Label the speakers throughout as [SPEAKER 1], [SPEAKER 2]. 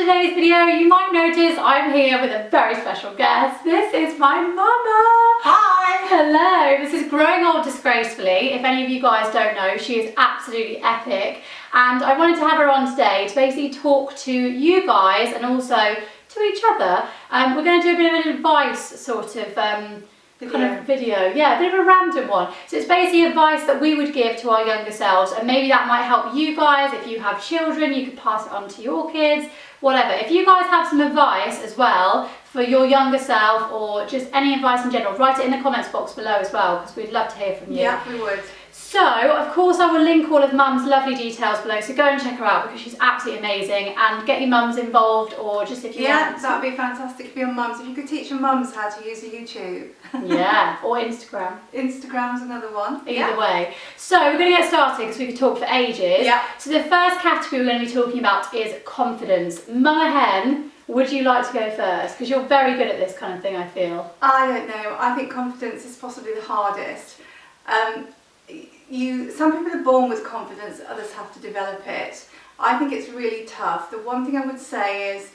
[SPEAKER 1] today's video, you might notice I'm here with a very special guest. This is my mama.
[SPEAKER 2] Hi.
[SPEAKER 1] Hello. This is Growing Old Disgracefully. If any of you guys don't know, she is absolutely epic. And I wanted to have her on today to basically talk to you guys and also to each other. We're going to do a bit of an advice sort of video. Yeah, a bit of a random one. So it's basically advice that we would give to our younger selves, and maybe that might help you guys. If you have children, you could pass it on to your kids, whatever. If you guys have some advice as well for your younger self, or just any advice in general, write it in the comments box below as well, because we'd love to hear from you.
[SPEAKER 2] Yeah, we would.
[SPEAKER 1] So, of course, I will link all of Mum's lovely details below, so go and check her out because she's absolutely amazing, and get your mums involved, or just if you want.
[SPEAKER 2] Yeah, that would be fantastic for your mums. If you could teach your mums how to use a YouTube.
[SPEAKER 1] Yeah, or Instagram.
[SPEAKER 2] Instagram's another one.
[SPEAKER 1] Either way. So, we're going to get started because we could talk for ages.
[SPEAKER 2] Yeah.
[SPEAKER 1] So, the first category we're going to be talking about is confidence. Mama Hen, would you like to go first? Because you're very good at this kind of thing, I feel.
[SPEAKER 2] I don't know. I think confidence is possibly the hardest. Some people are born with confidence, others have to develop it. I think it's really tough. The one thing I would say is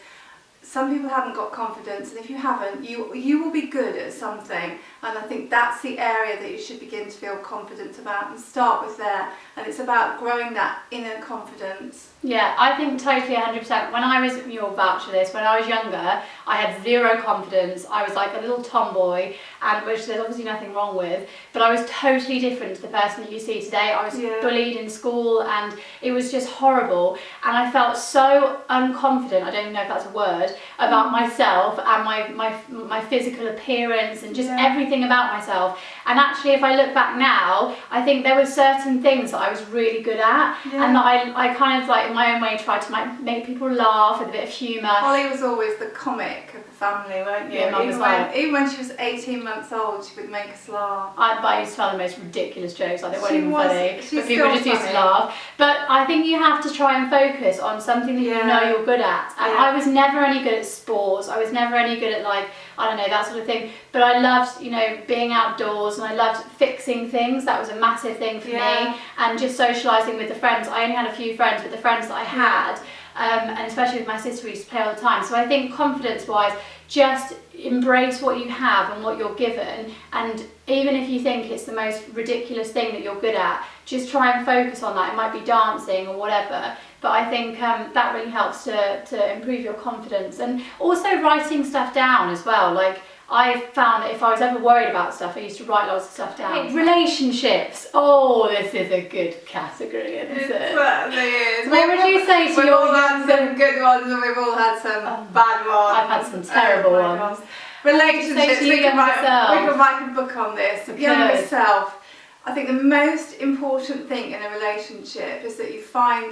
[SPEAKER 2] some people haven't got confidence, and if you haven't, you will be good at something, and I think that's the area that you should begin to feel confident about and start with there, and it's about growing that inner confidence.
[SPEAKER 1] Yeah, I think totally 100%. When I was, you'll vouch for this, when I was younger, I had zero confidence. I was like a little tomboy, and which there's obviously nothing wrong with, but I was totally different to the person that you see today. I was bullied in school, and it was just horrible, and I felt so unconfident, I don't even know if that's a word, about myself and my physical appearance and just everything about myself. And actually, if I look back now, I think there were certain things that I was really good at, and that I kind of like in my own way tried to make people laugh with a bit of humour.
[SPEAKER 2] Holly was always the comic of the family, weren't you?
[SPEAKER 1] Yeah,
[SPEAKER 2] even when she was 18 months old, she would make us laugh.
[SPEAKER 1] I used to tell the most ridiculous jokes, like they weren't even funny, but people just used to
[SPEAKER 2] funny.
[SPEAKER 1] laugh. But I think you have to try and focus on something that you know you're good at. And I was never any good at sports. I was never any good at, like, I don't know, that sort of thing. But I loved, being outdoors, and I loved fixing things. That was a massive thing for me. And just socialising with the friends. I only had a few friends, but the friends that I had, and especially with my sister, we used to play all the time. So I think confidence-wise, just embrace what you have and what you're given. And even if you think it's the most ridiculous thing that you're good at, just try and focus on that. It might be dancing or whatever. But I think that really helps to improve your confidence. And also writing stuff down as well. Like, I found that if I was ever worried about stuff, I used to write lots of stuff down. Okay. Relationships. Oh, this is a good category, isn't it?
[SPEAKER 2] It certainly is.
[SPEAKER 1] What would you say to your...
[SPEAKER 2] We've all had some good ones, and we've all had some bad ones.
[SPEAKER 1] I've had some terrible ones.
[SPEAKER 2] Relationships. We can write a book on this.
[SPEAKER 1] The
[SPEAKER 2] younger self. I think the most important thing in a relationship is that you find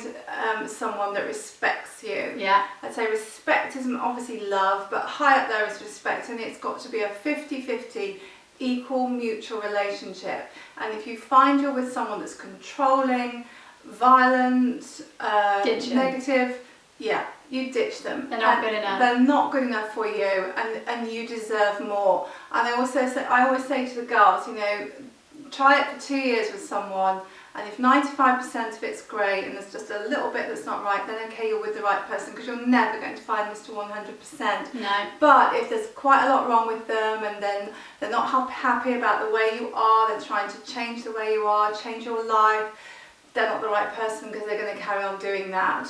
[SPEAKER 2] someone that respects you.
[SPEAKER 1] Yeah.
[SPEAKER 2] I'd say respect isn't obviously love, but high up there is respect, and it's got to be a 50-50 equal mutual relationship. And if you find you're with someone that's controlling, violent, negative, you ditch them.
[SPEAKER 1] They're not good enough.
[SPEAKER 2] They're not good enough for you, and you deserve more. And I always say to the girls, try it for 2 years with someone, and if 95% of it's great and there's just a little bit that's not right, then okay, you're with the right person, because you're never going to find this to 100%.
[SPEAKER 1] No.
[SPEAKER 2] But if there's quite a lot wrong with them, and then they're not happy about the way you are, they're trying to change the way you are, change your life, they're not the right person, because they're going to carry on doing that.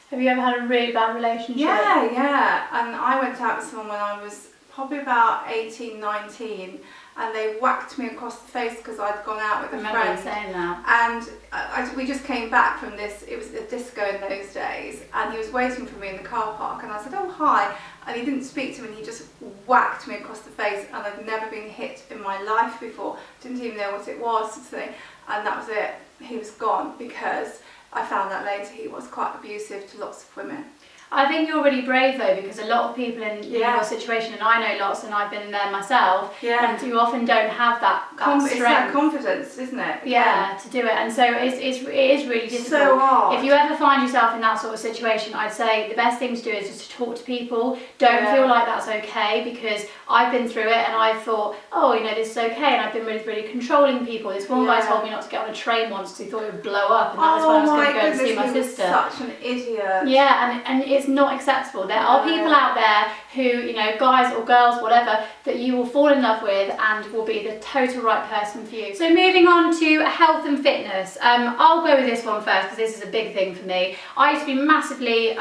[SPEAKER 1] Have you ever had a really bad relationship?
[SPEAKER 2] Yeah. And I went out with someone when I was probably about 18, 19, and they whacked me across the face because I'd gone out with a friend.
[SPEAKER 1] I remember you saying that.
[SPEAKER 2] And we just came back from this, it was a disco in those days, and he was waiting for me in the car park, and I said, oh, hi, and he didn't speak to me, and he just whacked me across the face, and I'd never been hit in my life before, didn't even know what it was, and that was it. He was gone, because I found out later he was quite abusive to lots of women.
[SPEAKER 1] I think you're really brave though, because a lot of people in your situation, and I know lots, and I've been there myself, and you often don't have that strength.
[SPEAKER 2] It's that confidence, isn't it?
[SPEAKER 1] Yeah, to do it, and so it is really difficult.
[SPEAKER 2] So hard.
[SPEAKER 1] If you ever find yourself in that sort of situation, I'd say the best thing to do is just to talk to people. Don't feel like that's okay, because I've been through it, and I thought, oh, this is okay, and I've been with really controlling people. This one guy told me not to get on a train once because he thought it would blow up, and that was when I was going to go and see my sister.
[SPEAKER 2] Such an idiot.
[SPEAKER 1] Yeah, and it's it's not acceptable. There are people out there who, you know, guys or girls, whatever, that you will fall in love with and will be the total right person for you. So moving on to health and fitness. I'll go with this one first because this is a big thing for me. I used to be massively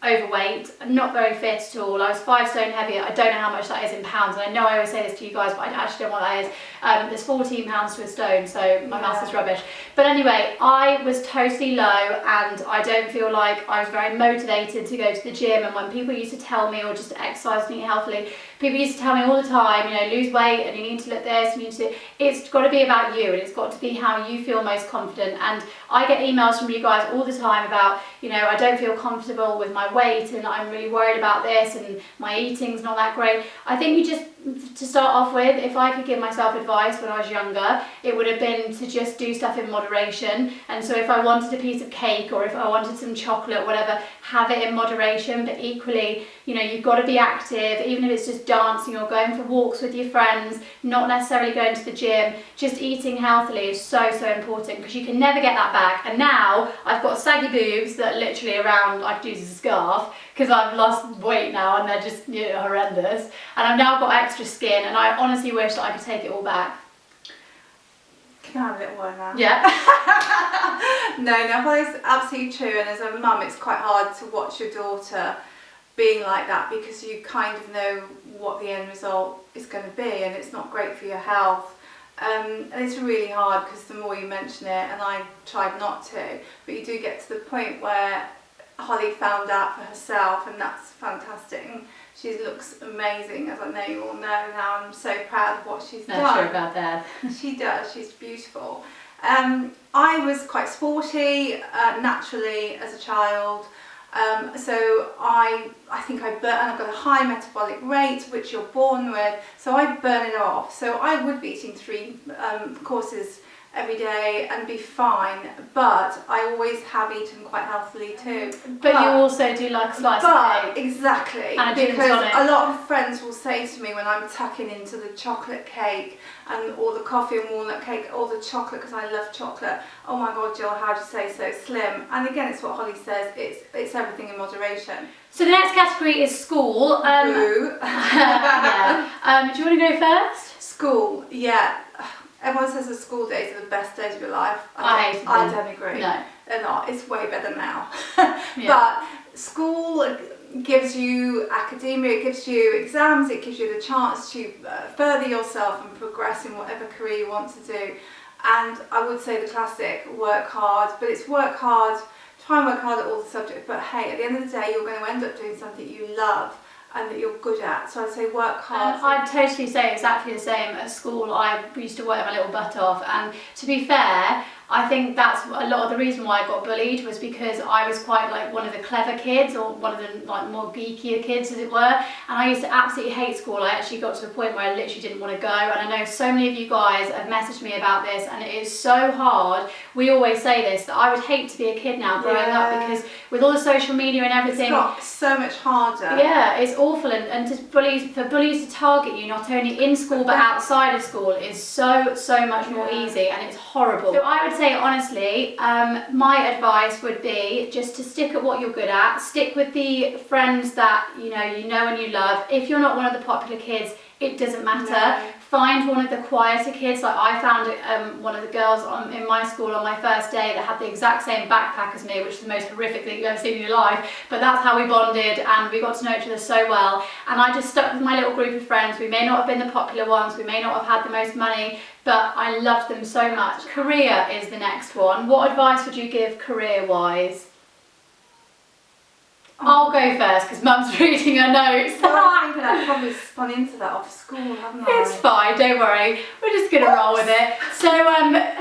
[SPEAKER 1] overweight, not very fit at all. I was 5 stone heavy. I don't know how much that is in pounds, and I know I always say this to you guys, but I actually don't know what that is. There's 14 pounds to a stone, so my maths is rubbish. But anyway, I was totally low, and I don't feel like I was very motivated to go to the gym. And when people used to tell me, or just to exercise and eat healthily, people used to tell me all the time, you know, lose weight and you need to look this, you need to. It's got to be about you, and it's got to be how you feel most confident. And I get emails from you guys all the time about, you know, I don't feel comfortable with my weight, and I'm really worried about this, and my eating's not that great. I think you just, to start off with, if I could give myself advice when I was younger, it would have been to just do stuff in moderation. And so if I wanted a piece of cake, or if I wanted some chocolate, whatever, have it in moderation. But equally, you know, you've got to be active, even if it's just dancing or going for walks with your friends, not necessarily going to the gym. Just eating healthily is so important, because you can never get that back. And now I've got saggy boobs that are literally around, I could use as a scarf, because I've lost weight now and they're just, you know, horrendous. And I've now got extra skin, and I honestly wish that I could take it all back.
[SPEAKER 2] Can I have a little word now?
[SPEAKER 1] Yeah.
[SPEAKER 2] No, but it's absolutely true. And as a mum, it's quite hard to watch your daughter being like that, because you kind of know what the end result is going to be, and it's not great for your health. And it's really hard, because the more you mention it, and I tried not to, but you do get to the point where Holly found out for herself, and that's fantastic. She looks amazing, as I know you all know now. I'm so proud of what she's done.
[SPEAKER 1] Not sure about that.
[SPEAKER 2] She does. She's beautiful. I was quite sporty naturally as a child. So I think I burn, and I've got a high metabolic rate, which you're born with, so I burn it off. So I would be eating 3 courses every day and be fine, but I always have eaten quite healthily too.
[SPEAKER 1] But you also do like a slice of cake.
[SPEAKER 2] Exactly,
[SPEAKER 1] and a
[SPEAKER 2] because a lot of friends will say to me when I'm tucking into the chocolate cake or the coffee and walnut cake, or the chocolate, because I love chocolate, oh my god, Jill, how'd you say so slim? And again, it's what Holly says, it's everything in moderation.
[SPEAKER 1] So the next category is school.
[SPEAKER 2] Boo.
[SPEAKER 1] Yeah. Do you want to go first?
[SPEAKER 2] School, yeah. Everyone says the school days are the best days of your life.
[SPEAKER 1] I hate them.
[SPEAKER 2] I don't agree.
[SPEAKER 1] No.
[SPEAKER 2] They're not. It's way better now.
[SPEAKER 1] Yeah.
[SPEAKER 2] But school gives you academia, it gives you exams, it gives you the chance to further yourself and progress in whatever career you want to do. And I would say the classic, work hard, but it's work hard, try and work hard at all the subjects, but hey, at the end of the day, you're going to end up doing something you love and that you're good at. So I'd say work hard.
[SPEAKER 1] I'd totally say exactly the same. At school, I used to work my little butt off, and to be fair, I think that's a lot of the reason why I got bullied, was because I was quite like one of the clever kids, or one of the like more geekier kids, as it were. And I used to absolutely hate school. I actually got to a point where I literally didn't want to go. And I know so many of you guys have messaged me about this, and it is so hard. We always say this, that I would hate to be a kid now growing up, because with all the social media and everything,
[SPEAKER 2] it's got so much harder.
[SPEAKER 1] Yeah, it's awful, and for bullies to target you not only in school but outside of school is so much more easy, and it's horrible. So I would say honestly, my advice would be just to stick at what you're good at, stick with the friends that you know and you love. If you're not one of the popular kids, it doesn't matter.
[SPEAKER 2] No.
[SPEAKER 1] Find one of the quieter kids. Like I found one of the girls in my school on my first day that had the exact same backpack as me, which is the most horrific thing you've ever seen in your life. But that's how we bonded, and we got to know each other so well. And I just stuck with my little group of friends. We may not have been the popular ones, we may not have had the most money, but I loved them so much. Career is the next one. What advice would you give career-wise? I'll go first because Mum's reading her notes.
[SPEAKER 2] Well, I think I've probably spun into that off school, haven't I?
[SPEAKER 1] It's fine, don't worry. We're just going to roll with it. So,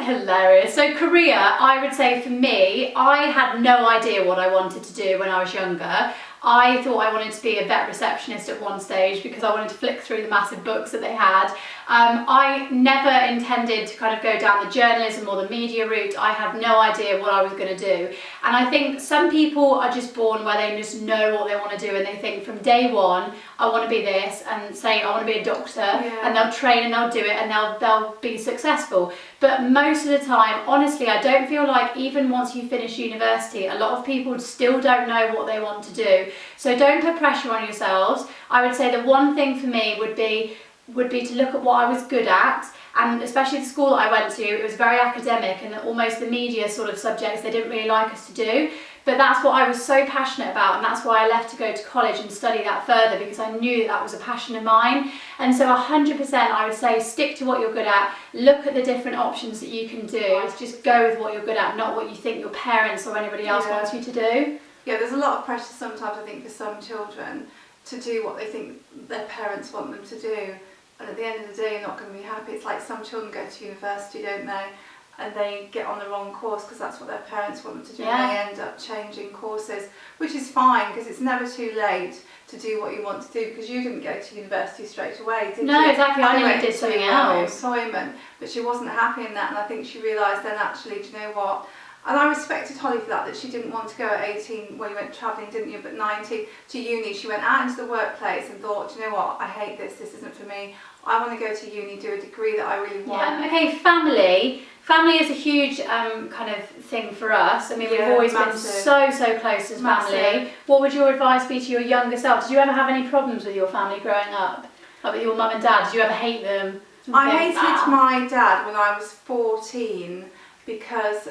[SPEAKER 1] hilarious. So, career, I would say for me, I had no idea what I wanted to do when I was younger. I thought I wanted to be a vet receptionist at one stage because I wanted to flick through the massive books that they had. I never intended to kind of go down the journalism or the media route. I had no idea what I was going to do. And I think some people are just born where they just know what they want to do, and they think from day one, I want to be this, and say I want to be a doctor, and they'll train and they'll do it and they'll be successful. But most of the time, honestly, I don't feel like even once you finish university, a lot of people still don't know what they want to do. So don't put pressure on yourselves. I would say the one thing for me would be to look at what I was good at, and especially the school that I went to, it was very academic and almost the media sort of subjects they didn't really like us to do. But that's what I was so passionate about, and that's why I left to go to college and study that further, because I knew that was a passion of mine. And so 100% I would say stick to what you're good at, look at the different options that you can do, just go with what you're good at, not what you think your parents or anybody else wants you to do.
[SPEAKER 2] Yeah, there's a lot of pressure sometimes, I think, for some children to do what they think their parents want them to do. And at the end of the day, you're not going to be happy. It's like some children go to university, don't they? And they get on the wrong course because that's what their parents want them to do, and they end up changing courses, which is fine because it's never too late to do what you want to do, because you didn't go to university straight away, did you?
[SPEAKER 1] No, exactly. I never did something else.
[SPEAKER 2] Employment, but she wasn't happy in that, and I think she realised then, actually, do you know what? And I respected Holly for that she didn't want to go at 18, well, you went travelling, didn't you, but 19 to uni. She went out into the workplace and thought, do you know what, I hate this isn't for me. I want to go to uni, do a degree that I really want.
[SPEAKER 1] Okay, family is a huge kind of thing for us. I mean, we've always been so close as family. What would your advice be to your younger self? Did you ever have any problems with your family growing up? Like with your mum and dad? Did you ever hate them?
[SPEAKER 2] I hated my dad when I was 14 because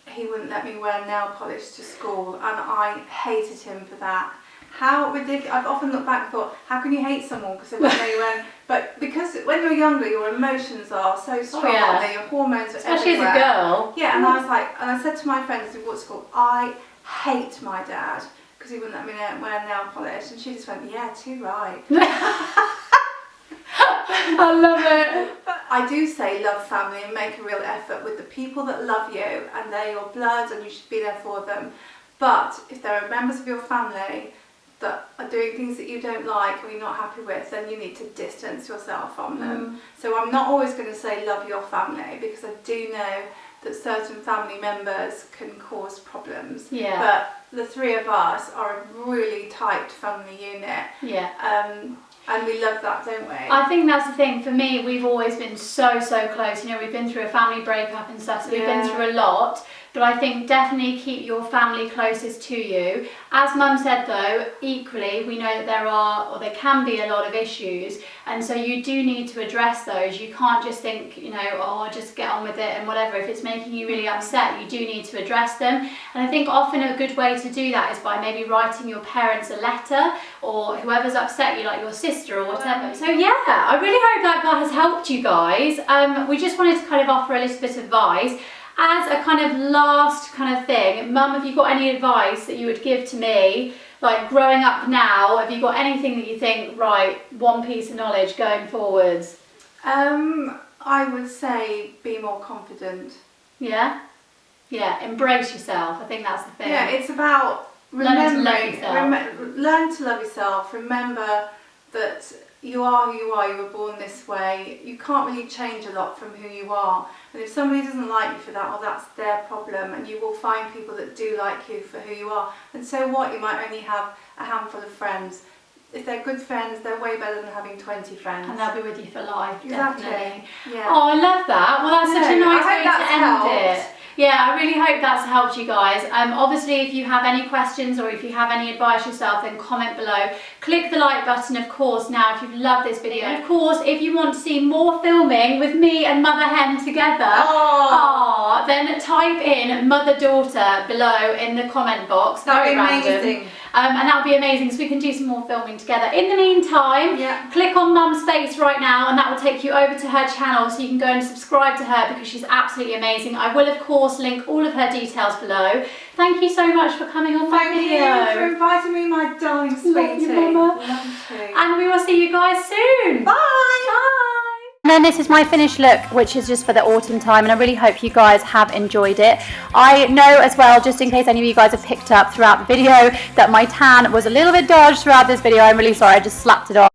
[SPEAKER 2] he wouldn't let me wear nail polish to school, and I hated him for that. How ridiculous. I've often looked back and thought, how can you hate someone because they won't let you wear? But because when you're younger, your emotions are so strong, and your hormones are
[SPEAKER 1] especially
[SPEAKER 2] everywhere.
[SPEAKER 1] As a girl.
[SPEAKER 2] Yeah, and I was like, and I said to my friends who walked to school, I hate my dad because he wouldn't let me wear nail polish, and she just went, yeah, too right.
[SPEAKER 1] I love it.
[SPEAKER 2] But I do say love family and make a real effort with the people that love you, and they're your blood and you should be there for them. But if there are members of your family that are doing things that you don't like or you're not happy with, then you need to distance yourself from them. So I'm not always going to say love your family, because I do know that certain family members can cause problems.
[SPEAKER 1] Yeah.
[SPEAKER 2] But the three of us are a really tight family unit.
[SPEAKER 1] Yeah.
[SPEAKER 2] And we love that, don't we?
[SPEAKER 1] I think that's the thing. For me, we've always been so close. You know, we've been through a family breakup and stuff, so we've been through a lot. But I think definitely keep your family closest to you. As Mum said though, equally, we know that there can be a lot of issues, and so you do need to address those. You can't just think, you know, oh, I'll just get on with it and whatever. If it's making you really upset, you do need to address them. And I think often a good way to do that is by maybe writing your parents a letter, or whoever's upset you, like your sister or whatever. So yeah, I really hope that has helped you guys. We just wanted to kind of offer a little bit of advice. As a kind of last kind of thing, Mum, have you got any advice that you would give to me, like growing up now? Have you got anything that you think, right, one piece of knowledge going forwards?
[SPEAKER 2] I would say be more confident.
[SPEAKER 1] Yeah? Yeah, embrace yourself. I think that's the thing.
[SPEAKER 2] Yeah, it's about remembering, learn to love yourself. Remember that you are who you are, you were born this way. You can't really change a lot from who you are. And if somebody doesn't like you for that, well, that's their problem. And you will find people that do like you for who you are. And so what? You might only have a handful of friends. If they're good friends, they're way better than having 20 friends.
[SPEAKER 1] And they'll be with you for life,
[SPEAKER 2] exactly.
[SPEAKER 1] Definitely.
[SPEAKER 2] Yeah.
[SPEAKER 1] Oh, I love that. Well, that's such a nice way to end
[SPEAKER 2] helped.
[SPEAKER 1] it. Yeah, I really hope that's helped you guys. Obviously, if you have any questions or if you have any advice yourself, then comment below. Click the like button, of course, now if you've loved this video. And of course, if you want to see more filming with me and Mother Hen together, then type in mother-daughter below in the comment box.
[SPEAKER 2] Very random.
[SPEAKER 1] And that would be amazing, so we can do some more filming together. In the meantime, click on Mum's face right now, and that will take you over to her channel, so you can go and subscribe to her because she's absolutely amazing. I will, of course, link all of her details below. Thank you so much for coming on my video.
[SPEAKER 2] Thank you for inviting me, my darling sweetie.
[SPEAKER 1] Love you, Mama.
[SPEAKER 2] Love you too.
[SPEAKER 1] And we will see you guys soon.
[SPEAKER 2] Bye.
[SPEAKER 1] Bye. And then this is my finished look, which is just for the autumn time, and I really hope you guys have enjoyed it. I know as well, just in case any of you guys have picked up throughout the video, that my tan was a little bit dodged throughout this video. I'm really sorry, I just slapped it on.